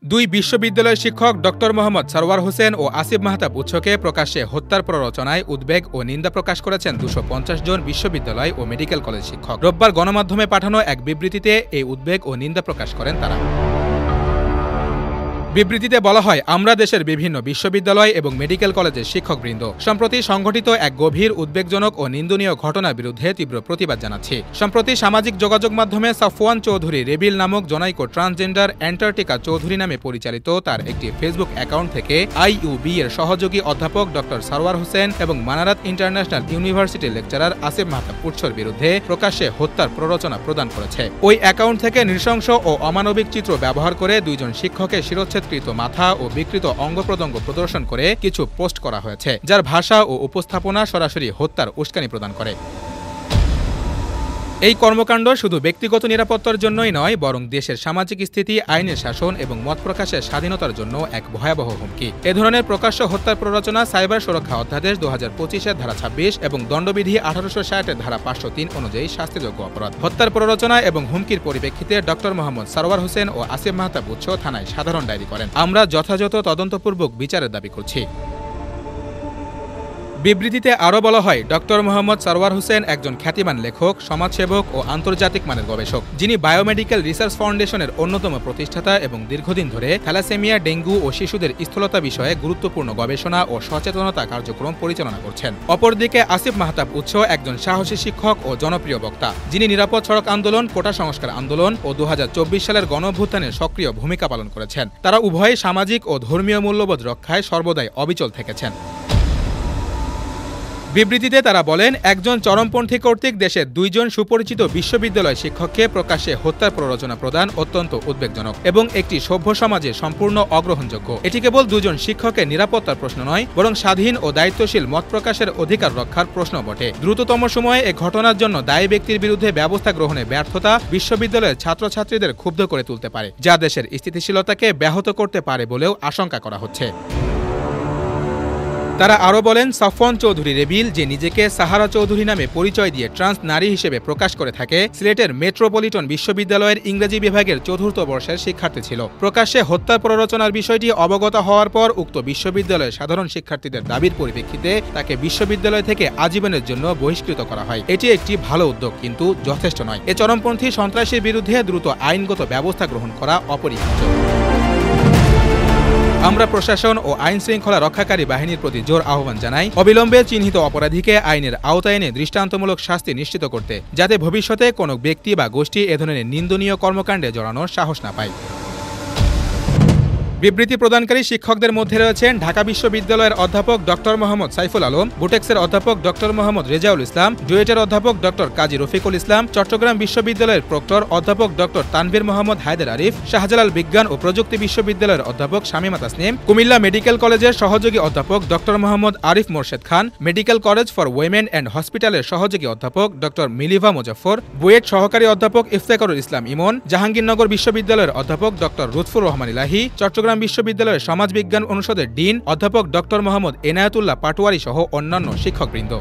দুই বিশ্ববিদ্যালয়ের শিক্ষক ডক্টর মোহাম্মদ সরওয়ার হোসেন ও আসিফ মাহতাব উৎসকে প্রকাশ্যে হত্যার প্ররোচনায় উদ্বেগ ও নিন্দা প্রকাশ করেছেন ২৫০ জন বিশ্ববিদ্যালয় ও মেডিকেল কলেজ শিক্ষক। রোববার গণমাধ্যমে পাঠানো এক বিবৃতিতে এই উদ্বেগ ও নিন্দা প্রকাশ করেন তারা। বিবৃতিতে বলা হয়, আমরা দেশের বিভিন্ন বিশ্ববিদ্যালয় এবং মেডিকেল কলেজের শিক্ষকবৃন্দ সম্প্রতি সংঘটিত এক গভীর উদ্বেগজনক ও নিন্দনীয় ঘটনার বিরুদ্ধে তীব্র প্রতিবাদ জানাচ্ছি। সম্প্রতি সামাজিক যোগাযোগ মাধ্যমে সাফওয়ান চৌধুরী রেবিল নামক জনৈক ট্রান্সজেন্ডার অ্যান্টার্কটিকা চৌধুরী নামে পরিচালিত তার একটি ফেসবুক অ্যাকাউন্ট থেকে আইইউবি এর সহযোগী অধ্যাপক ডক্টর সরওয়ার হোসেন এবং মানারাত ইন্টারন্যাশনাল ইউনিভার্সিটির লেকচারার আসিফ মাহতাব উৎসর বিরুদ্ধে প্রকাশ্যে হত্যার প্ররোচনা প্রদান করেছে। ওই অ্যাকাউন্ট থেকে নৃশংস ও অমানবিক চিত্র ব্যবহার করে দুইজন শিক্ষকের শিরোচ্ছেদ মাথা ও বিকৃত অঙ্গ প্রত্যঙ্গ প্রদর্শন করে কিছু পোস্ট করা হয়েছে, যার ভাষা ও উপস্থাপনা সরাসরি হত্যার উস্কানি প্রদান করে। এই কর্মকাণ্ড শুধু ব্যক্তিগত নিরাপত্তার জন্যই নয়, বরং দেশের সামাজিক স্থিতি, আইনের শাসন এবং মত প্রকাশের স্বাধীনতার জন্য এক ভয়াবহ হুমকি। এ ধরনের প্রকাশ্য হত্যার প্ররোচনা সাইবার সুরক্ষা অধ্যাদেশ ২০২৫-এর ধারা ২৬ এবং দণ্ডবিধি ১৮৬০-এর ধারা ৫০৩ অনুযায়ী শাস্তিযোগ্য অপরাধ। হত্যার প্ররোচনা এবং হুমকির পরিপ্রেক্ষিতে ডক্টর মোহাম্মদ সরওয়ার হোসেন ও আসিফ মাহতাব উৎস থানায় সাধারণ ডায়েরি করেন। আমরা যথাযথ তদন্তপূর্বক বিচারের দাবি করছি। বিবৃতিতে আরও বলা হয়, ডক্টর মোহাম্মদ সরওয়ার হোসেন একজন খ্যাতিমান লেখক, সমাজসেবক ও আন্তর্জাতিক মানের গবেষক, যিনি বায়োমেডিক্যাল রিসার্চ ফাউন্ডেশনের অন্যতম প্রতিষ্ঠাতা এবং দীর্ঘদিন ধরে থ্যালাসেমিয়া, ডেঙ্গু ও শিশুদের স্থূলতা বিষয়ে গুরুত্বপূর্ণ গবেষণা ও সচেতনতা কার্যক্রম পরিচালনা করছেন। অপরদিকে আসিফ মাহতাব উৎস একজন সাহসী শিক্ষক ও জনপ্রিয় বক্তা, যিনি নিরাপদ সড়ক আন্দোলন, কোটা সংস্কার আন্দোলন ও ২০২৪ সালের গণঅভ্যুত্থানে সক্রিয় ভূমিকা পালন করেছেন। তারা উভয়ে সামাজিক ও ধর্মীয় মূল্যবোধ রক্ষায় সর্বদাই অবিচল থেকেছেন। বিবৃতিতে তারা বলেন, একজন চরমপন্থী কর্তৃক দেশের দুইজন সুপরিচিত বিশ্ববিদ্যালয় শিক্ষককে প্রকাশ্যে হত্যার প্ররোচনা প্রদান অত্যন্ত উদ্বেগজনক এবং একটি সভ্য সমাজে সম্পূর্ণ অগ্রহণযোগ্য। এটি কেবল দুজন শিক্ষকের নিরাপত্তার প্রশ্ন নয়, বরং স্বাধীন ও দায়িত্বশীল মত প্রকাশের অধিকার রক্ষার প্রশ্ন বটে। দ্রুততম সময়ে এ ঘটনার জন্য দায়ী ব্যক্তির বিরুদ্ধে ব্যবস্থা গ্রহণে ব্যর্থতা বিশ্ববিদ্যালয়ের ছাত্রছাত্রীদের ক্ষুব্ধ করে তুলতে পারে, যা দেশের স্থিতিশীলতাকে ব্যাহত করতে পারে বলেও আশঙ্কা করা হচ্ছে। তারা আরও বলেন, সাফওয়ান চৌধুরী রেবিল, যে নিজেকে সাহারা চৌধুরী নামে পরিচয় দিয়ে ট্রান্স নারী হিসেবে প্রকাশ করে থাকে, সিলেটের মেট্রোপলিটন বিশ্ববিদ্যালয়ের ইংরেজি বিভাগের চতুর্থ বর্ষের শিক্ষার্থী ছিল। প্রকাশ্যে হত্যার প্ররোচনার বিষয়টি অবগত হওয়ার পর উক্ত বিশ্ববিদ্যালয়ের সাধারণ শিক্ষার্থীদের দাবির পরিপ্রেক্ষিতে তাকে বিশ্ববিদ্যালয় থেকে আজীবনের জন্য বহিষ্কৃত করা হয়। এটি একটি ভালো উদ্যোগ, কিন্তু যথেষ্ট নয়। এ চরমপন্থী সন্ত্রাসীর বিরুদ্ধে দ্রুত আইনগত ব্যবস্থা গ্রহণ করা অপরিহার্য। আমরা প্রশাসন ও আইন শৃঙ্খলা রক্ষাকারী বাহিনীর প্রতি জোর আহ্বান জানাই, অবিলম্বে চিহ্নিত অপরাধীকে আইনের আওতায় এনে দৃষ্টান্তমূলক শাস্তি নিশ্চিত করতে, যাতে ভবিষ্যতে কোনো ব্যক্তি বা গোষ্ঠী এ ধরনের নিন্দনীয় কর্মকাণ্ডে জড়ানোর সাহস না পায়। বিবৃতি প্রদানকারী শিক্ষকদের মধ্যে রয়েছেন ঢাকা বিশ্ববিদ্যালয়ের অধ্যাপক ডক্টর মোহাম্মদ সাইফুল আলম, বুটেক্সের অধ্যাপক ডক্টর মোহাম্মদ রেজাউল ইসলাম, ডুয়েটের অধ্যাপক ডক্টর কাজী রফিকুল ইসলাম, চট্টগ্রাম বিশ্ববিদ্যালয়ের প্রক্টর অধ্যাপক ডক্টর তানভীর মোহাম্মদ হায়দার আরিফ, শাহজালাল বিজ্ঞান ও প্রযুক্তি বিশ্ববিদ্যালয়ের অধ্যাপক শামীমা তাসনিম, কুমিল্লা মেডিকেল কলেজের সহযোগী অধ্যাপক doctor Mohammad Arif Morshed Khan, medical college for women and হসপিটালের সহযোগী অধ্যাপক ডক্টর মিলিভা মুজাফফর, বুয়েট সহকারী অধ্যাপক ইফতেখারুল ইসলাম ইমন, জাহাঙ্গীরনগর বিশ্ববিদ্যালয়ের অধ্যাপক ডক্টর লুৎফুর রহমান ইলাহি, চট্টগ্রাম বিশ্ববিদ্যালয়ের সমাজবিজ্ঞান অনুষদের ডিন অধ্যাপক ডক্টর মোহাম্মদ এনায়েতুল্লাহ পাটোয়ারি সহ অন্যান্য শিক্ষকবৃন্দ।